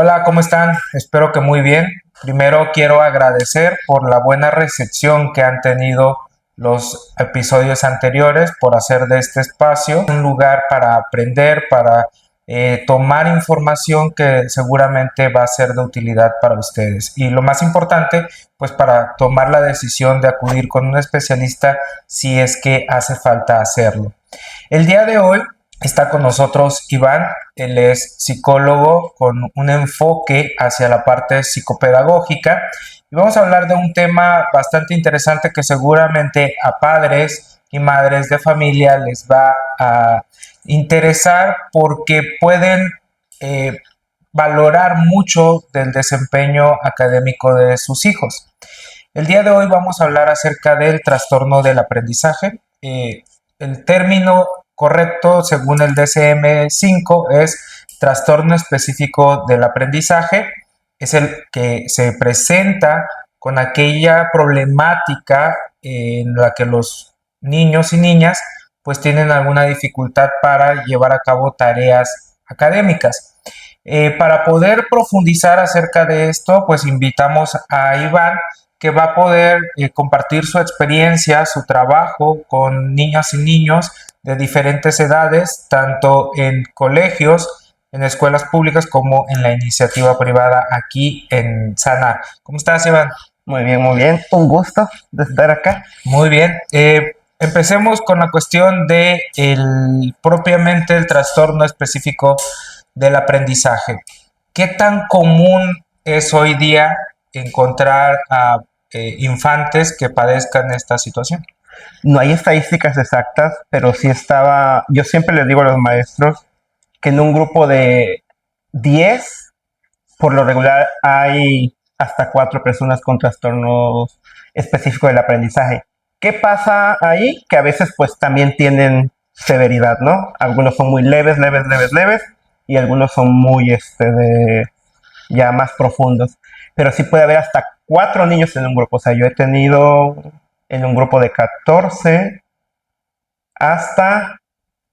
Hola, ¿cómo están? Espero que muy bien. Primero quiero agradecer por la buena recepción que han tenido los episodios anteriores, por hacer de este espacio un lugar para aprender, para tomar información que seguramente va a ser de utilidad para ustedes. Y lo más importante, pues para tomar la decisión de acudir con un especialista si es que hace falta hacerlo. El día de hoy está con nosotros Iván. Él es psicólogo con un enfoque hacia la parte psicopedagógica y vamos a hablar de un tema bastante interesante que seguramente a padres y madres de familia les va a interesar porque pueden eh, valorar mucho del desempeño académico de sus hijos. El día de hoy vamos a hablar acerca del trastorno del aprendizaje. El término correcto, según el DSM-5, es trastorno específico del aprendizaje. Es el que se presenta con aquella problemática en la que los niños y niñas pues tienen alguna dificultad para llevar a cabo tareas académicas. Para poder profundizar acerca de esto, pues invitamos a Iván, que va a poder compartir su experiencia, su trabajo con niñas y niños de diferentes edades, tanto en colegios, en escuelas públicas, como en la iniciativa privada aquí en Sanar. ¿Cómo estás, Iván? Muy bien. Un gusto de estar acá. Muy bien. Empecemos con la cuestión de propiamente el trastorno específico del aprendizaje. ¿Qué tan común es hoy día encontrar a infantes que padezcan esta situación? No hay estadísticas exactas, pero sí estaba, yo siempre les digo a los maestros que en un grupo de 10, por lo regular hay hasta 4 personas con trastornos específicos del aprendizaje. ¿Qué pasa ahí? Que a veces pues también tienen severidad, ¿no? Algunos son muy leves, y algunos son muy ya más profundos. Pero sí puede haber hasta 4 niños en un grupo. O sea, yo he tenido en un grupo de 14 hasta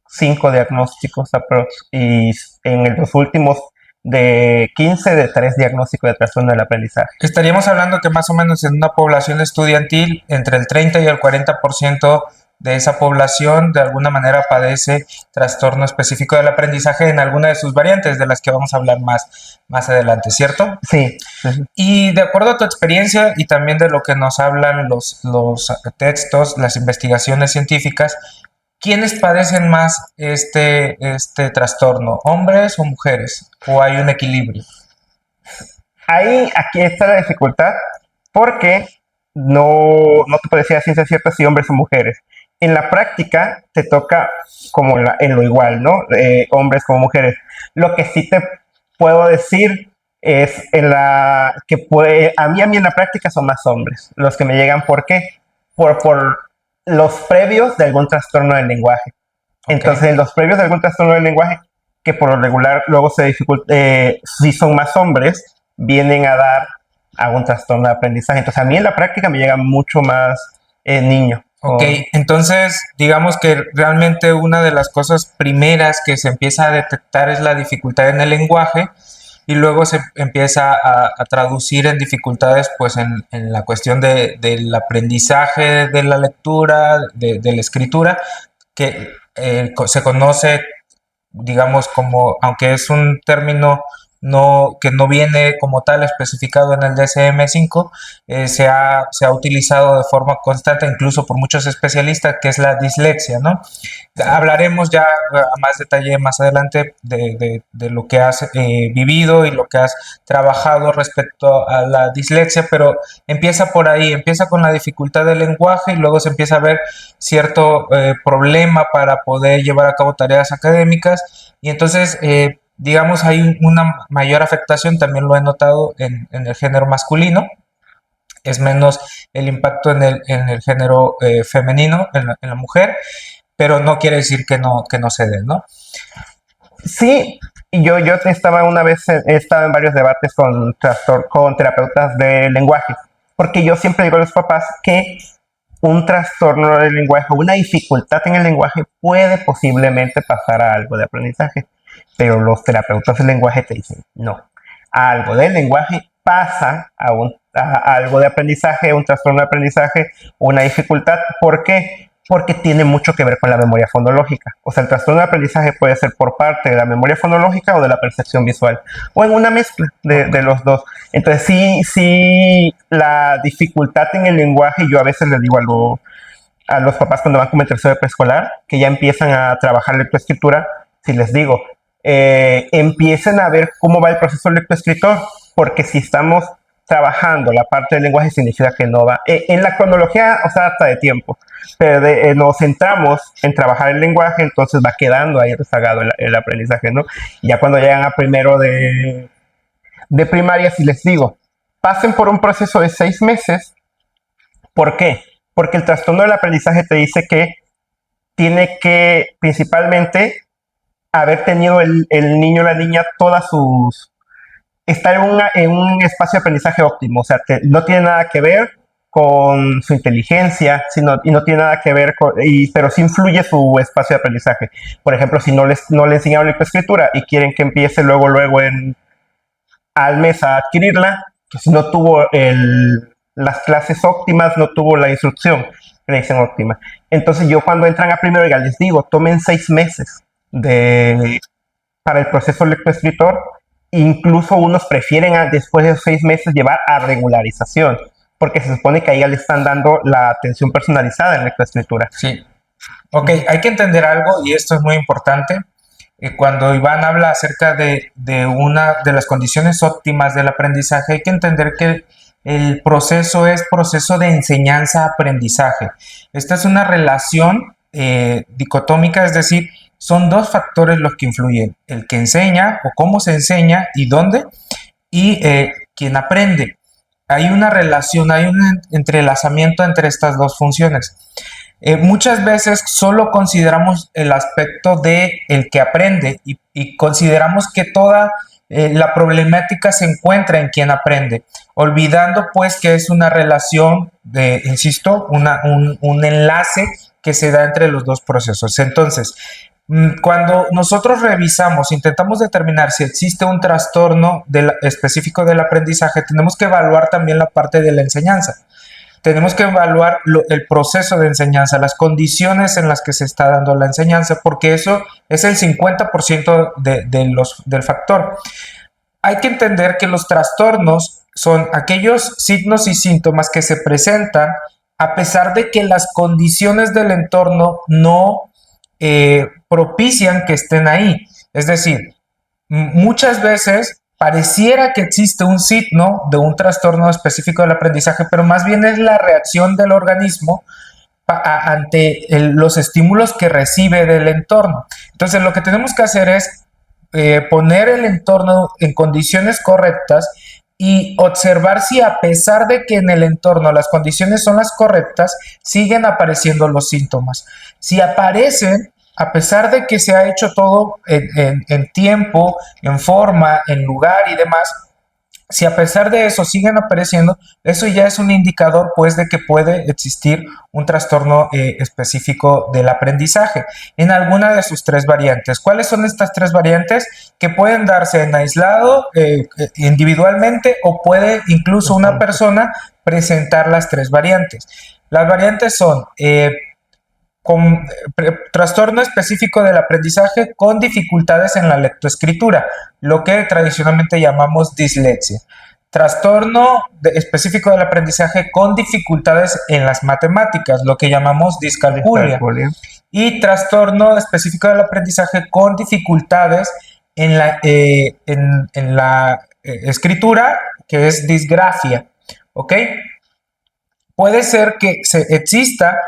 5 diagnósticos y en los últimos de 15 de 3 diagnósticos de trastorno del aprendizaje. Estaríamos hablando que más o menos en una población estudiantil, entre el 30 y el 40% de esa población de alguna manera padece trastorno específico del aprendizaje en alguna de sus variantes, de las que vamos a hablar más adelante, ¿cierto? Sí. Y de acuerdo a tu experiencia y también de lo que nos hablan los textos, las investigaciones científicas, ¿quiénes padecen más este trastorno? ¿Hombres o mujeres? ¿O hay un equilibrio? Aquí está la dificultad, porque no te puedo decir a ciencia cierta si hombres o mujeres. En la práctica te toca como en lo igual, ¿no? Hombres como mujeres. Lo que sí te puedo decir es a mí en la práctica son más hombres los que me llegan. ¿Por qué? Por los previos de algún trastorno del lenguaje. Okay. Entonces, en los previos de algún trastorno del lenguaje, que por lo regular luego se dificulta, si son más hombres, vienen a dar a un trastorno de aprendizaje. Entonces, a mí en la práctica me llegan mucho más niños. Ok, entonces digamos que realmente una de las cosas primeras que se empieza a detectar es la dificultad en el lenguaje y luego se empieza a traducir en dificultades pues en la cuestión del aprendizaje de la lectura, de la escritura, que se conoce, digamos, como, aunque es un término que no viene como tal especificado en el DSM-5, se ha utilizado de forma constante, incluso por muchos especialistas, que es la dislexia, ¿no? Hablaremos ya a más detalle más adelante de lo que has vivido y lo que has trabajado respecto a la dislexia, pero empieza por ahí, empieza con la dificultad del lenguaje y luego se empieza a ver cierto problema para poder llevar a cabo tareas académicas y entonces digamos, hay una mayor afectación, también lo he notado en el género masculino, es menos el impacto en el género femenino, en la mujer, pero no quiere decir que no se dé, ¿no? Sí, yo estaba una vez, he estado en varios debates con terapeutas de lenguaje, porque yo siempre digo a los papás que un trastorno del lenguaje, una dificultad en el lenguaje puede posiblemente pasar a algo de aprendizaje. Pero los terapeutas del lenguaje te dicen, no, a algo del lenguaje pasa a algo de aprendizaje, un trastorno de aprendizaje, una dificultad. ¿Por qué? Porque tiene mucho que ver con la memoria fonológica. O sea, el trastorno de aprendizaje puede ser por parte de la memoria fonológica o de la percepción visual, o en una mezcla de los dos. Entonces, sí, la dificultad en el lenguaje, yo a veces le digo a los papás cuando van como en tercero de preescolar, que ya empiezan a trabajar lectoescritura, si les digo, empiecen a ver cómo va el proceso lectoescritor, porque si estamos trabajando la parte del lenguaje significa que no va. En la cronología, o sea, hasta de tiempo, pero nos centramos en trabajar el lenguaje, entonces va quedando ahí rezagado el aprendizaje, ¿no? Y ya cuando llegan a primero de primaria, si les digo, pasen por un proceso de 6 meses. ¿Por qué? Porque el trastorno del aprendizaje te dice que tiene que principalmente haber tenido el niño o la niña todas sus... estar en un espacio de aprendizaje óptimo, o sea, no tiene nada que ver con su inteligencia, y no tiene nada que ver con... pero sí influye su espacio de aprendizaje. Por ejemplo, si no le enseñaron lectoescritura y quieren que empiece luego al mes a adquirirla, pues no tuvo las clases óptimas, no tuvo la instrucción que le dicen óptima. Entonces yo cuando entran a primero ya les digo, tomen 6 meses para el proceso lectoescritor. Incluso unos prefieren después de esos 6 meses llevar a regularización, porque se supone que ahí ya le están dando la atención personalizada en lectoescritura. Sí. Ok, hay que entender algo, y esto es muy importante. Cuando Iván habla acerca de una de las condiciones óptimas del aprendizaje, hay que entender que el proceso es proceso de enseñanza-aprendizaje. Esta es una relación dicotómica, es decir, son dos factores los que influyen: el que enseña o cómo se enseña y dónde, y quien aprende. Hay una relación, hay un entrelazamiento entre estas dos funciones. Muchas veces solo consideramos el aspecto de el que aprende y consideramos que toda la problemática se encuentra en quien aprende, olvidando pues que es una relación de, insisto, un enlace que se da entre los dos procesos. Entonces, cuando nosotros revisamos, intentamos determinar si existe un trastorno específico del aprendizaje, tenemos que evaluar también la parte de la enseñanza. Tenemos que evaluar el proceso de enseñanza, las condiciones en las que se está dando la enseñanza, porque eso es el 50% del factor. Hay que entender que los trastornos son aquellos signos y síntomas que se presentan a pesar de que las condiciones del entorno no propician que estén ahí. Es decir, muchas veces pareciera que existe un signo de un trastorno específico del aprendizaje, pero más bien es la reacción del organismo ante los estímulos que recibe del entorno. Entonces, lo que tenemos que hacer es poner el entorno en condiciones correctas y observar si, a pesar de que en el entorno las condiciones son las correctas, siguen apareciendo los síntomas. Si aparecen, a pesar de que se ha hecho todo en tiempo, en forma, en lugar y demás, si a pesar de eso siguen apareciendo, eso ya es un indicador pues de que puede existir un trastorno específico del aprendizaje en alguna de sus 3 variantes. ¿Cuáles son estas 3 variantes? Que pueden darse en aislado, individualmente, o puede incluso una persona presentar las 3 variantes. Las variantes son con trastorno específico del aprendizaje con dificultades en la lectoescritura, lo que tradicionalmente llamamos dislexia. Trastorno específico del aprendizaje con dificultades en las matemáticas, lo que llamamos discalculia. Y trastorno específico del aprendizaje con dificultades en la escritura, que es disgrafia. ¿Ok? Puede ser que exista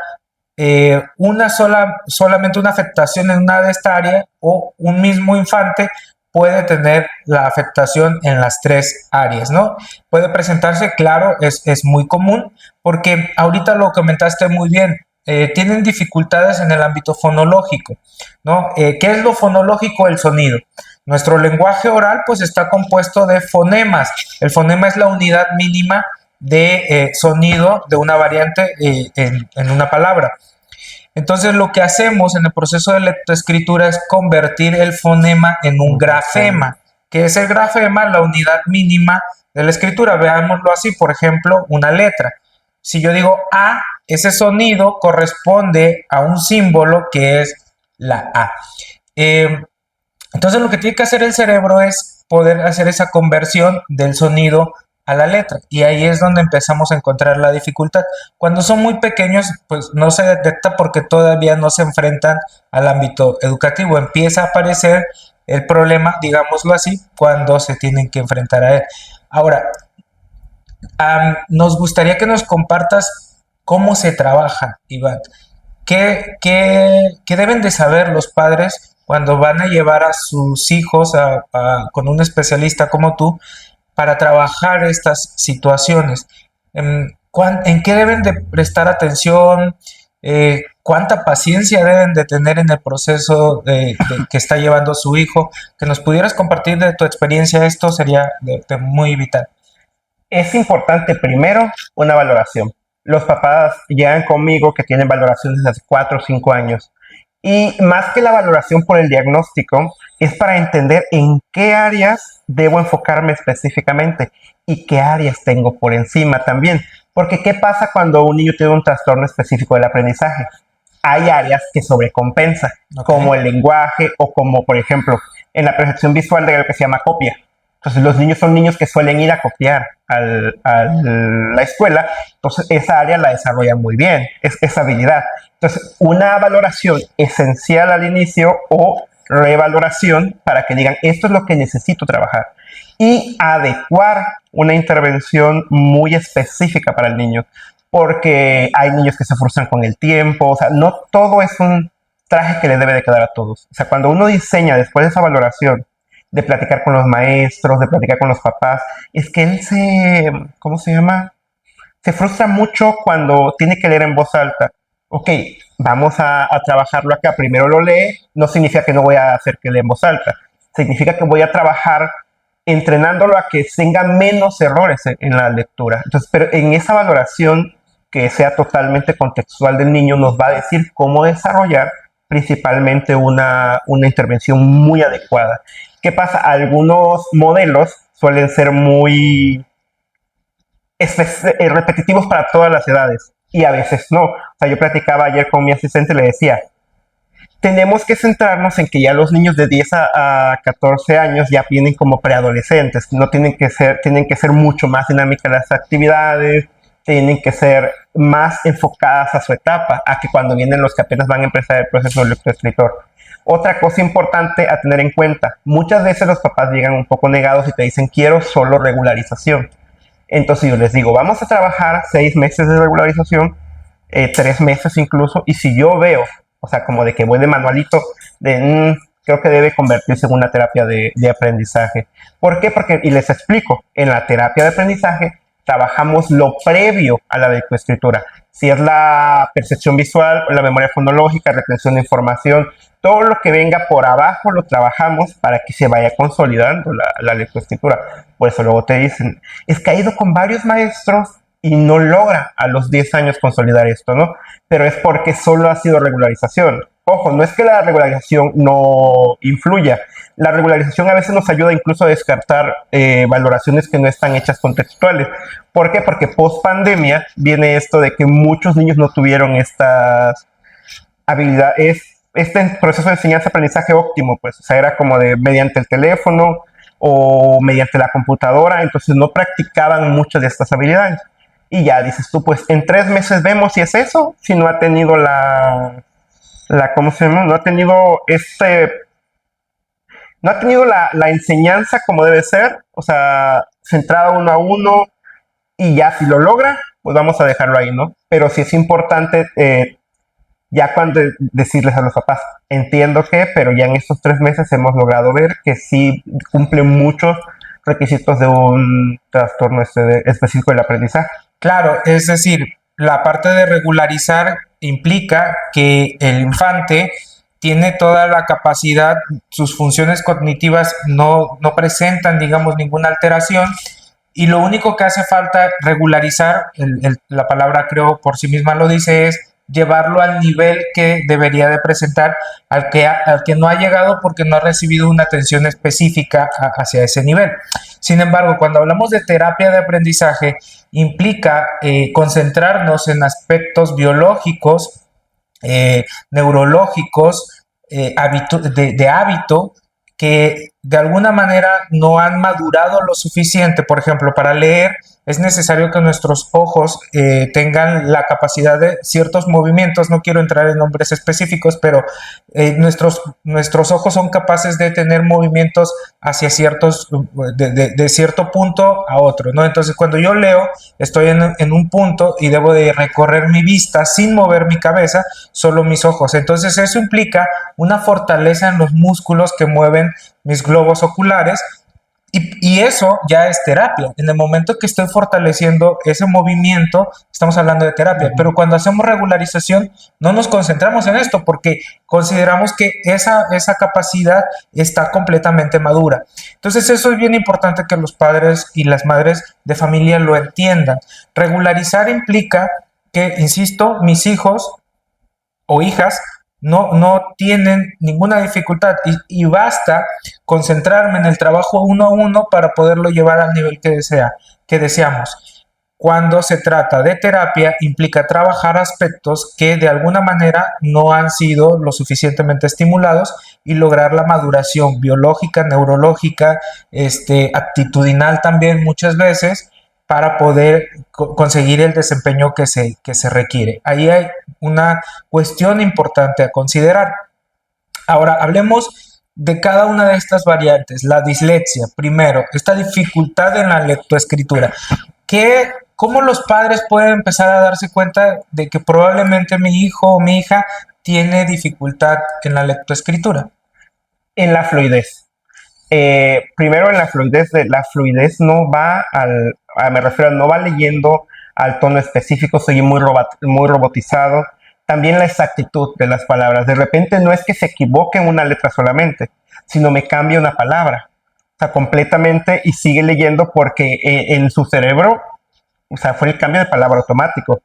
solamente una afectación en una de esta área, o un mismo infante puede tener la afectación en las 3 áreas, ¿no? Puede presentarse, claro, es muy común, porque ahorita lo comentaste muy bien, tienen dificultades en el ámbito fonológico, ¿no? ¿Qué es lo fonológico? El sonido. Nuestro lenguaje oral pues está compuesto de fonemas. El fonema es la unidad mínima de sonido de una variante en una palabra. Entonces, lo que hacemos en el proceso de lectoescritura es convertir el fonema en un grafema, que es el grafema, la unidad mínima de la escritura. Veámoslo así, por ejemplo, una letra. Si yo digo A, ese sonido corresponde a un símbolo que es la A. Entonces lo que tiene que hacer el cerebro es poder hacer esa conversión del sonido a la letra, y ahí es donde empezamos a encontrar la dificultad. Cuando son muy pequeños, pues no se detecta porque todavía no se enfrentan al ámbito educativo. Empieza a aparecer el problema, digámoslo así, cuando se tienen que enfrentar a él. Ahora, nos gustaría que nos compartas cómo se trabaja, Iván. ¿Qué deben de saber los padres cuando van a llevar a sus hijos con un especialista como tú para trabajar estas situaciones? ¿En qué deben de prestar atención? ¿Cuánta paciencia deben de tener en el proceso que está llevando su hijo? Que nos pudieras compartir de tu experiencia, esto sería de muy vital. Es importante primero una valoración. Los papás llegan conmigo que tienen valoraciones desde hace 4 o 5 años. Y más que la valoración por el diagnóstico, es para entender en qué áreas debo enfocarme específicamente y qué áreas tengo por encima también. Porque ¿qué pasa cuando un niño tiene un trastorno específico del aprendizaje? Hay áreas que sobrecompensa, como el lenguaje o como, por ejemplo, en la percepción visual de lo que se llama copia. Entonces los niños son niños que suelen ir a copiar a la escuela, entonces esa área la desarrollan muy bien, esa habilidad. Entonces una valoración esencial al inicio o revaloración para que digan esto es lo que necesito trabajar y adecuar una intervención muy específica para el niño, porque hay niños que se frustran con el tiempo, o sea, no todo es un traje que le debe de quedar a todos. O sea, cuando uno diseña después de esa valoración, de platicar con los maestros, de platicar con los papás, es que él ¿cómo se llama? Se frustra mucho cuando tiene que leer en voz alta. Ok, vamos a trabajarlo acá. Primero lo lee, no significa que no voy a hacer que lea en voz alta. Significa que voy a trabajar entrenándolo a que tenga menos errores en la lectura. Entonces, pero en esa valoración que sea totalmente contextual del niño, nos va a decir cómo desarrollar principalmente una intervención muy adecuada. ¿Qué pasa? Algunos modelos suelen ser muy repetitivos para todas las edades y a veces no. O sea, yo platicaba ayer con mi asistente, le decía, tenemos que centrarnos en que ya los niños de 10 a 14 años ya vienen como preadolescentes, no tienen que ser mucho más dinámicas las actividades, tienen que ser más enfocadas a su etapa, a que cuando vienen los que apenas van a empezar el proceso de lector-escritor. Otra cosa importante a tener en cuenta, muchas veces los papás llegan un poco negados y te dicen quiero solo regularización. Entonces yo les digo, vamos a trabajar 6 meses de regularización, 3 meses incluso, y si yo veo, o sea, como de que voy de manualito, creo que debe convertirse en una terapia de aprendizaje. ¿Por qué? Porque, y les explico, en la terapia de aprendizaje trabajamos lo previo a la lectoescritura. Si es la percepción visual, la memoria fonológica, retención de información, todo lo que venga por abajo lo trabajamos para que se vaya consolidando la lectoescritura. Por eso luego te dicen, es que ha ido con varios maestros y no logra a los 10 años consolidar esto, ¿no? Pero es porque solo ha sido regularización. Ojo, no es que la regularización no influya. La regularización a veces nos ayuda incluso a descartar valoraciones que no están hechas contextuales. ¿Por qué? Porque post pandemia viene esto de que muchos niños no tuvieron estas habilidades, este proceso de enseñanza-aprendizaje óptimo, pues, o sea, era como de mediante el teléfono o mediante la computadora, entonces no practicaban muchas de estas habilidades. Y ya dices tú, pues en 3 meses vemos si es eso, si no ha tenido ¿cómo se llama? No ha tenido la enseñanza como debe ser, o sea, centrada uno a uno, y ya si lo logra, pues vamos a dejarlo ahí, ¿no? Pero sí es importante ya cuando decirles a los papás, entiendo que, pero ya en estos 3 meses hemos logrado ver que sí cumple muchos requisitos de un trastorno específico del aprendizaje. Claro, es decir, la parte de regularizar implica que el infante tiene toda la capacidad, sus funciones cognitivas no presentan, digamos, ninguna alteración, y lo único que hace falta regularizar, la palabra creo por sí misma lo dice, es llevarlo al nivel que debería de presentar, al que no ha llegado porque no ha recibido una atención específica hacia ese nivel. Sin embargo, cuando hablamos de terapia de aprendizaje, implica concentrarnos en aspectos biológicos, neurológicos, de hábito, que de alguna manera no han madurado lo suficiente. Por ejemplo, para leer es necesario que nuestros ojos tengan la capacidad de ciertos movimientos. No quiero entrar en nombres específicos, pero nuestros ojos son capaces de tener movimientos hacia de cierto punto a otro, ¿no? Entonces, cuando yo leo, estoy en un punto y debo de recorrer mi vista sin mover mi cabeza, solo mis ojos. Entonces, eso implica una fortaleza en los músculos que mueven mis globos oculares, y eso ya es terapia. En el momento que estoy fortaleciendo ese movimiento, estamos hablando de terapia. Pero cuando hacemos regularización, no nos concentramos en esto porque consideramos que esa capacidad está completamente madura. Entonces, eso es bien importante que los padres y las madres de familia lo entiendan. Regularizar implica que, insisto, mis hijos o hijas no tienen ninguna dificultad, y basta concentrarme en el trabajo uno a uno para poderlo llevar al nivel que deseamos. Cuando se trata de terapia, implica trabajar aspectos que de alguna manera no han sido lo suficientemente estimulados y lograr la maduración biológica, neurológica, actitudinal también muchas veces, para poder conseguir el desempeño que se requiere. Ahí hay una cuestión importante a considerar. Ahora, hablemos de cada una de estas variantes. La dislexia, primero, esta dificultad en la lectoescritura. ¿Cómo los padres pueden empezar a darse cuenta de que probablemente mi hijo o mi hija tiene dificultad en la lectoescritura? En la fluidez. Primero, en la fluidez no va me refiero, no va leyendo al tono específico, soy muy robotizado. También la exactitud de las palabras. De repente no es que se equivoque en una letra solamente, sino me cambia una palabra, o sea, completamente, y sigue leyendo porque en su cerebro, o sea, fue el cambio de palabra automático.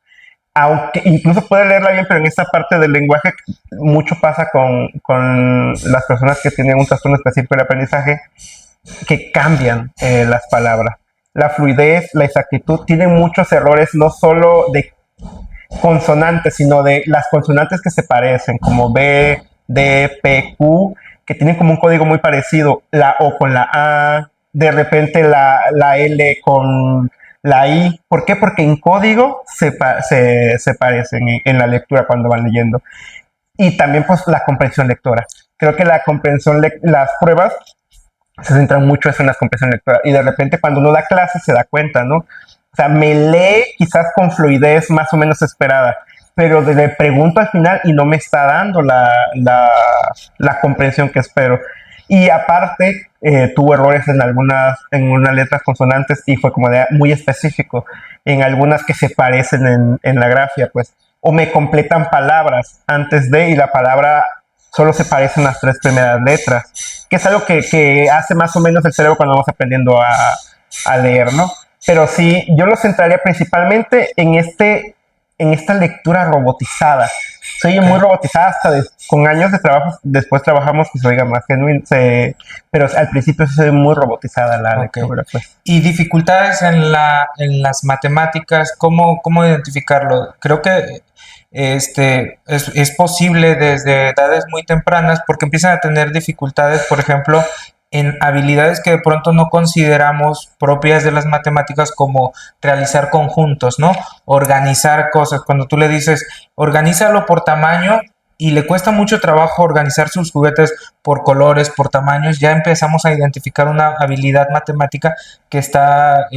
Aunque incluso puede leerla bien, pero en esta parte del lenguaje mucho pasa con las personas que tienen un trastorno específico del aprendizaje, que cambian las palabras. La fluidez, la exactitud, tienen muchos errores, no solo de consonantes, sino de las consonantes que se parecen, como B, D, P, Q, que tienen como un código muy parecido, la O con la A, de repente la L con la I. ¿Por qué? Porque en código se parecen en la lectura cuando van leyendo. Y también pues la comprensión lectora. Creo que la comprensión, las pruebas se centran mucho en la comprensión lectora, y de repente cuando uno da clases se da cuenta, ¿no? O sea, me lee quizás con fluidez más o menos esperada, pero le pregunto al final y no me está dando la comprensión que espero. Y aparte, tuvo errores en unas letras consonantes, y fue como muy específico. En algunas que se parecen en la grafía, pues, o me completan palabras antes de, y la palabra solo se parecen las 3 primeras letras, que es algo que hace más o menos el cerebro cuando vamos aprendiendo a leer, ¿no? Pero sí, yo lo centraría principalmente en esta lectura robotizada. Se oye muy robotizada, hasta con años de trabajo, después trabajamos que se oiga más genuino, pero al principio se ve muy robotizada la lectura. Pues. ¿Y dificultades en las matemáticas? ¿Cómo identificarlo? Creo que es posible desde edades muy tempranas, porque empiezan a tener dificultades, por ejemplo, en habilidades que de pronto no consideramos propias de las matemáticas, como realizar conjuntos, ¿no? Organizar cosas. Cuando tú le dices, organízalo por tamaño, y le cuesta mucho trabajo organizar sus juguetes por colores, por tamaños, ya empezamos a identificar una habilidad matemática que está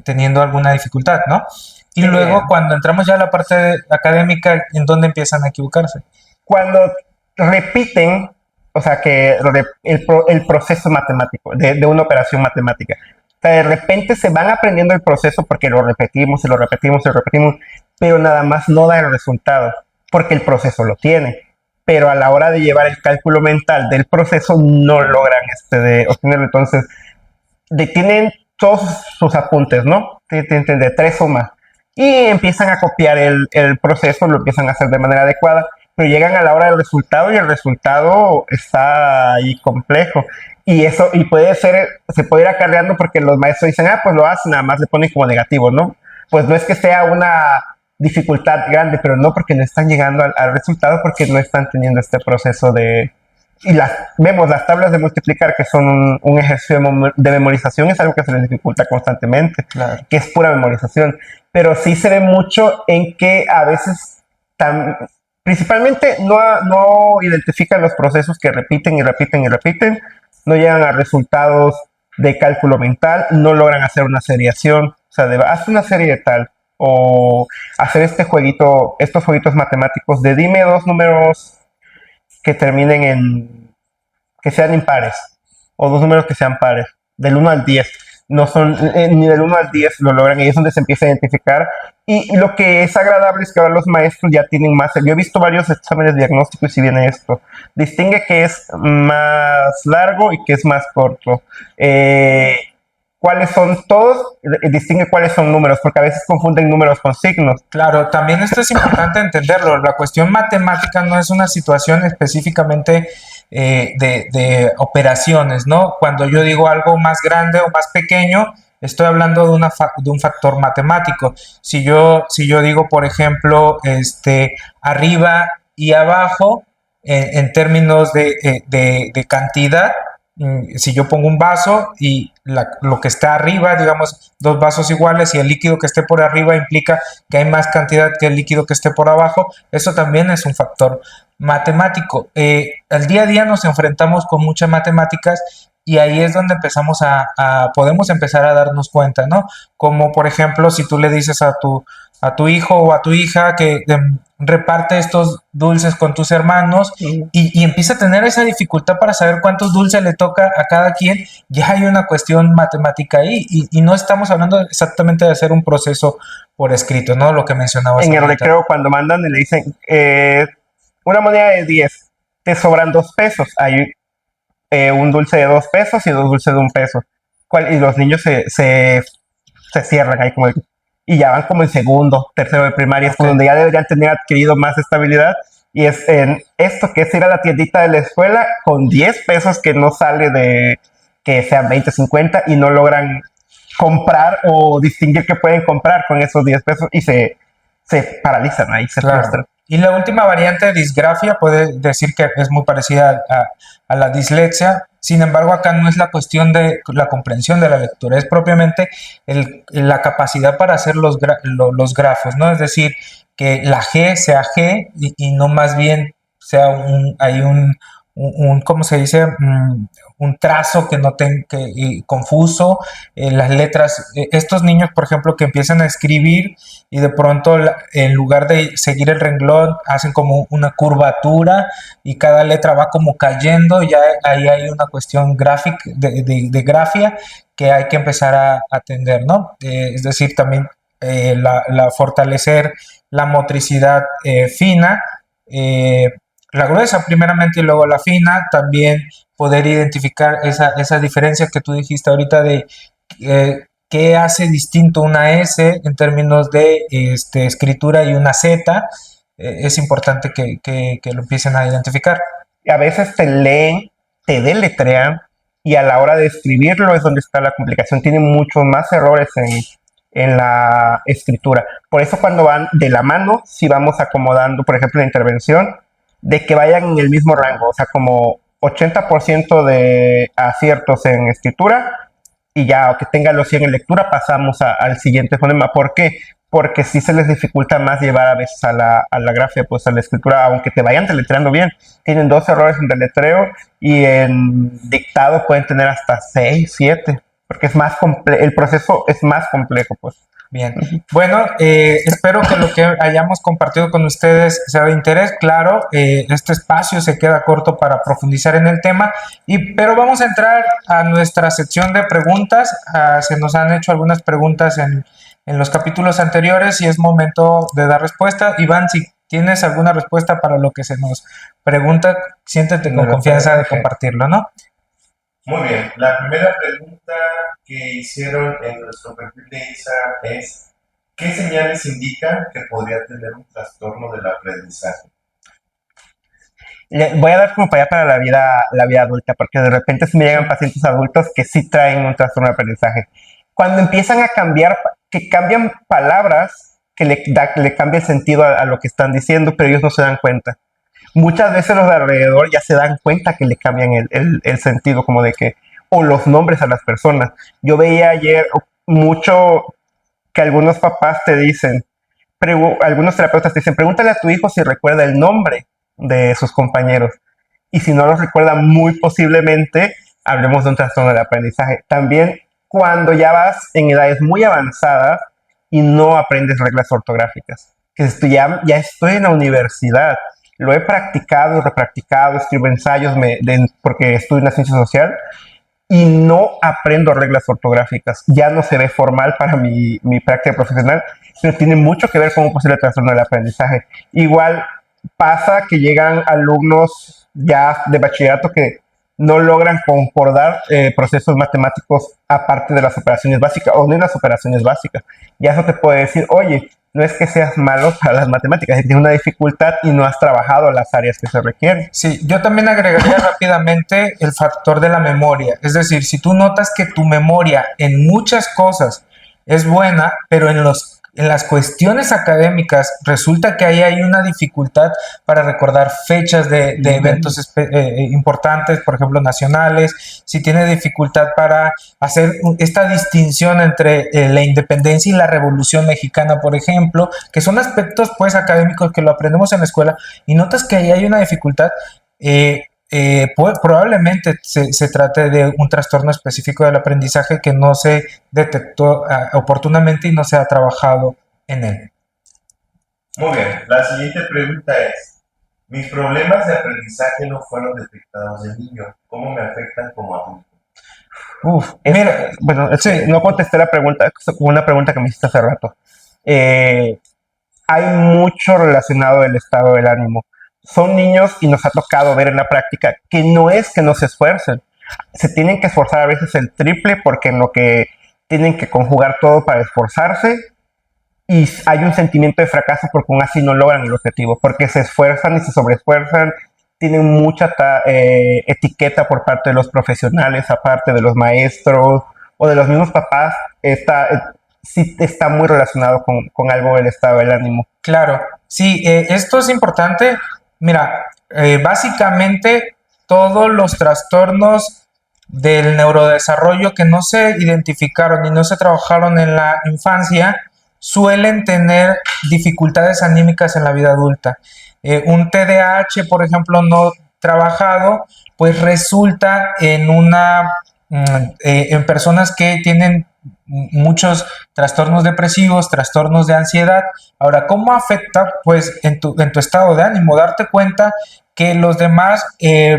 teniendo alguna dificultad, ¿no? Y luego, cuando entramos ya a la parte académica, ¿en dónde empiezan a equivocarse? Cuando repiten, o sea, que el proceso matemático, de una operación matemática. O sea, de repente se van aprendiendo el proceso porque lo repetimos y lo repetimos y lo repetimos, pero nada más no da el resultado, porque el proceso lo tiene. Pero a la hora de llevar el cálculo mental del proceso no logran obtenerlo. Entonces, tienen todos sus apuntes, ¿no? De 3 o más. y empiezan a copiar el proceso, lo empiezan a hacer de manera adecuada, pero llegan a la hora del resultado y el resultado está ahí complejo. Y eso, y puede ser, se puede ir acarreando porque los maestros dicen, pues lo hacen, nada más le ponen como negativo, ¿no? Pues no es que sea una dificultad grande, pero no porque no están llegando al resultado, porque no están teniendo este proceso de... Y vemos las tablas de multiplicar, que son un ejercicio de memorización, es algo que se les dificulta constantemente, Claro. que es pura memorización. Pero sí se ve mucho en que a veces, principalmente, no identifican los procesos que repiten y repiten y repiten, no llegan a resultados de cálculo mental, no logran hacer una seriación, o sea, haz una serie de tal, o hacer estos jueguitos matemáticos de dime dos números que terminen que sean impares, o dos números que sean pares, del 1 al 10. No son ni del 1 al 10 lo logran, y es donde se empieza a identificar. Y lo que es agradable es que ahora los maestros ya tienen más. Yo he visto varios exámenes diagnósticos y si viene esto. Distingue que es más largo y que es más corto. Cuáles son todos, distingue cuáles son números, porque a veces confunden números con signos. Claro, también esto es importante entenderlo. La cuestión matemática no es una situación específicamente de operaciones, ¿no? Cuando yo digo algo más grande o más pequeño, estoy hablando de un factor matemático. Si yo digo, por ejemplo, arriba y abajo, en términos de cantidad, si yo pongo un vaso y lo que está arriba, digamos, dos vasos iguales y el líquido que esté por arriba implica que hay más cantidad que el líquido que esté por abajo, eso también es un factor matemático. Al día a día nos enfrentamos con muchas matemáticas y ahí es donde podemos empezar a darnos cuenta, ¿no? Como por ejemplo, si tú le dices a tu hijo o a tu hija que reparte estos dulces con tus hermanos y empieza a tener esa dificultad para saber cuántos dulces le toca a cada quien, ya hay una cuestión matemática ahí y no estamos hablando exactamente de hacer un proceso por escrito, ¿no? Lo que mencionabas en el ahorita. recreo cuando mandan y le dicen una moneda de 10, te sobran 2 pesos, hay un dulce de 2 pesos y dos dulces de 1 peso. Y los niños se cierran ahí como y ya van como en segundo, tercero de primaria, es como donde ya deberían tener adquirido más estabilidad. Y es en esto que es ir a la tiendita de la escuela con 10 pesos que no sale de que sean 20, 50 y no logran comprar o distinguir qué pueden comprar con esos 10 pesos y se paralizan ahí, se frustran. Y la última variante de disgrafia puede decir que es muy parecida a la dislexia. Sin embargo, acá no es la cuestión de la comprensión de la lectura, es propiamente la capacidad para hacer los grafos, ¿no? Es decir, que la G sea G y no más bien sea ¿cómo se dice? Un trazo que no tenga confuso, las letras, estos niños, por ejemplo, que empiezan a escribir y de pronto en lugar de seguir el renglón hacen como una curvatura y cada letra va como cayendo, ya ahí hay una cuestión gráfica de grafia que hay que empezar a atender, ¿no? Es decir, también fortalecer la motricidad fina, la gruesa primeramente y luego la fina, también poder identificar esa diferencia que tú dijiste ahorita de qué hace distinto una S en términos de escritura y una Z, es importante que lo empiecen a identificar. A veces te leen, te deletrean y a la hora de escribirlo es donde está la complicación. Tienen muchos más errores en la escritura. Por eso cuando van de la mano, si vamos acomodando, por ejemplo, la intervención, de que vayan en el mismo rango, o sea, como 80% de aciertos en escritura y ya, o que tengan los 100 en lectura, pasamos al siguiente fonema. ¿Por qué? Porque sí se les dificulta más llevar a veces a la grafía, pues a la escritura, aunque te vayan deletreando bien. Tienen 2 errores en deletreo y en dictado pueden tener hasta 6, 7, porque es más el proceso es más complejo, pues. Bien, bueno, espero que lo que hayamos compartido con ustedes sea de interés. Claro, este espacio se queda corto para profundizar en el tema, pero vamos a entrar a nuestra sección de preguntas. Se nos han hecho algunas preguntas en los capítulos anteriores y es momento de dar respuesta. Iván, si tienes alguna respuesta para lo que se nos pregunta, siéntete con confianza de compartirlo, ¿no? Muy bien, la primera pregunta que hicieron en nuestro perfil de Instagram es ¿Qué señales indican que podría tener un trastorno del aprendizaje? Voy a dar como para allá para la vida adulta, porque de repente sí me llegan pacientes adultos que sí traen un trastorno de aprendizaje. Cuando empiezan a cambiar, que cambian palabras, que le cambia el sentido a lo que están diciendo, pero ellos no se dan cuenta. Muchas veces los de alrededor ya se dan cuenta que le cambian el sentido, como de que, o los nombres a las personas. Yo veía ayer mucho que algunos papás te dicen, algunos terapeutas te dicen, pregúntale a tu hijo si recuerda el nombre de sus compañeros. Y si no los recuerda, muy posiblemente hablemos de un trastorno del aprendizaje. También cuando ya vas en edades muy avanzadas y no aprendes reglas ortográficas. Que ya estoy en la universidad, lo he practicado y repracticado, escribo ensayos porque estudio en la ciencia social y no aprendo reglas ortográficas. Ya no se ve formal para mi práctica profesional, pero tiene mucho que ver con un posible trastorno del aprendizaje. Igual pasa que llegan alumnos ya de bachillerato que no logran concordar procesos matemáticos aparte de las operaciones básicas o no en las operaciones básicas. Ya eso te puede decir, oye, no es que seas malo para las matemáticas, tienes una dificultad y no has trabajado las áreas que se requieren. Sí, yo también agregaría rápidamente el factor de la memoria. Es decir, si tú notas que tu memoria en muchas cosas es buena, pero en las cuestiones académicas resulta que ahí hay una dificultad para recordar fechas de eventos importantes, por ejemplo, nacionales, si tiene dificultad para hacer esta distinción entre la independencia y la revolución mexicana, por ejemplo, que son aspectos pues académicos que lo aprendemos en la escuela y notas que ahí hay una dificultad, probablemente se trate de un trastorno específico del aprendizaje que no se detectó oportunamente y no se ha trabajado en él. Muy bien, la siguiente pregunta es, mis problemas de aprendizaje no fueron detectados de niño, ¿cómo me afectan como adulto? Mira, bueno, sí, no contesté la pregunta, una pregunta que me hiciste hace rato. Hay mucho relacionado del estado del ánimo. Son niños y nos ha tocado ver en la práctica que no es que no se esfuercen, se tienen que esforzar a veces el triple porque en lo que tienen que conjugar todo para esforzarse y hay un sentimiento de fracaso porque aún así no logran el objetivo, porque se esfuerzan y se sobreesfuerzan, tienen mucha etiqueta por parte de los profesionales, aparte de los maestros o de los mismos papás, sí está muy relacionado con algo del estado del ánimo. Claro, sí, esto es importante. Mira, básicamente todos los trastornos del neurodesarrollo que no se identificaron y no se trabajaron en la infancia suelen tener dificultades anímicas en la vida adulta. Un TDAH, por ejemplo, no trabajado, pues resulta en personas que tienen muchos trastornos depresivos, trastornos de ansiedad. Ahora, ¿cómo afecta pues en tu estado de ánimo? Darte cuenta que los demás,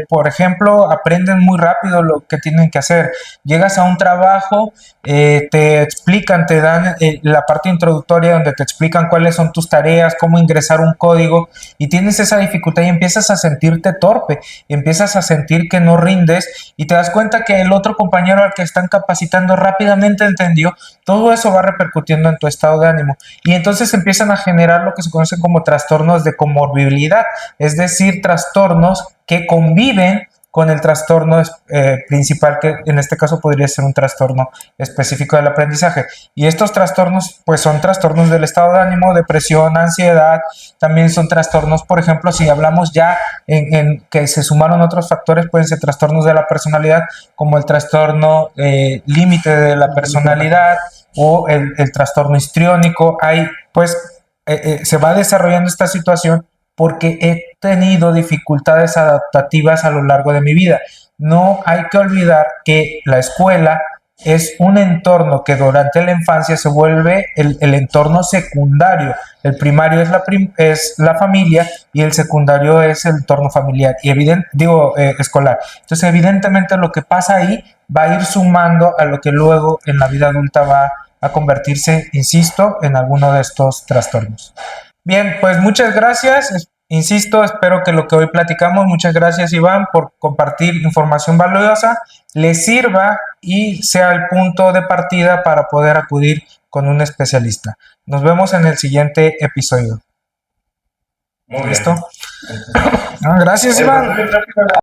por ejemplo, aprenden muy rápido lo que tienen que hacer. Llegas a un trabajo, te explican, te dan la parte introductoria donde te explican cuáles son tus tareas, cómo ingresar un código y tienes esa dificultad y empiezas a sentirte torpe, empiezas a sentir que no rindes y te das cuenta que el otro compañero al que están capacitando rápidamente entendió. Todo eso va repercutiendo en tu estado de ánimo y entonces empiezan a generar lo que se conocen como trastornos de comorbilidad, es decir, trastornos que conviven con el trastorno principal, que en este caso podría ser un trastorno específico del aprendizaje. Y estos trastornos, pues son trastornos del estado de ánimo, depresión, ansiedad, también son trastornos, por ejemplo, si hablamos ya en que se sumaron otros factores, pueden ser trastornos de la personalidad, como el trastorno límite de la personalidad o el trastorno histriónico. Hay, pues, se va desarrollando esta situación porque he tenido dificultades adaptativas a lo largo de mi vida. No hay que olvidar que la escuela es un entorno que durante la infancia se vuelve el entorno secundario. El primario es la familia y el secundario es el entorno familiar y escolar. Entonces, evidentemente lo que pasa ahí va a ir sumando a lo que luego en la vida adulta va a convertirse, insisto, en alguno de estos trastornos. Bien, pues muchas gracias. Insisto, espero que lo que hoy platicamos, muchas gracias Iván por compartir información valiosa, les sirva y sea el punto de partida para poder acudir con un especialista. Nos vemos en el siguiente episodio. Muy bien. ¿Listo? Gracias Iván.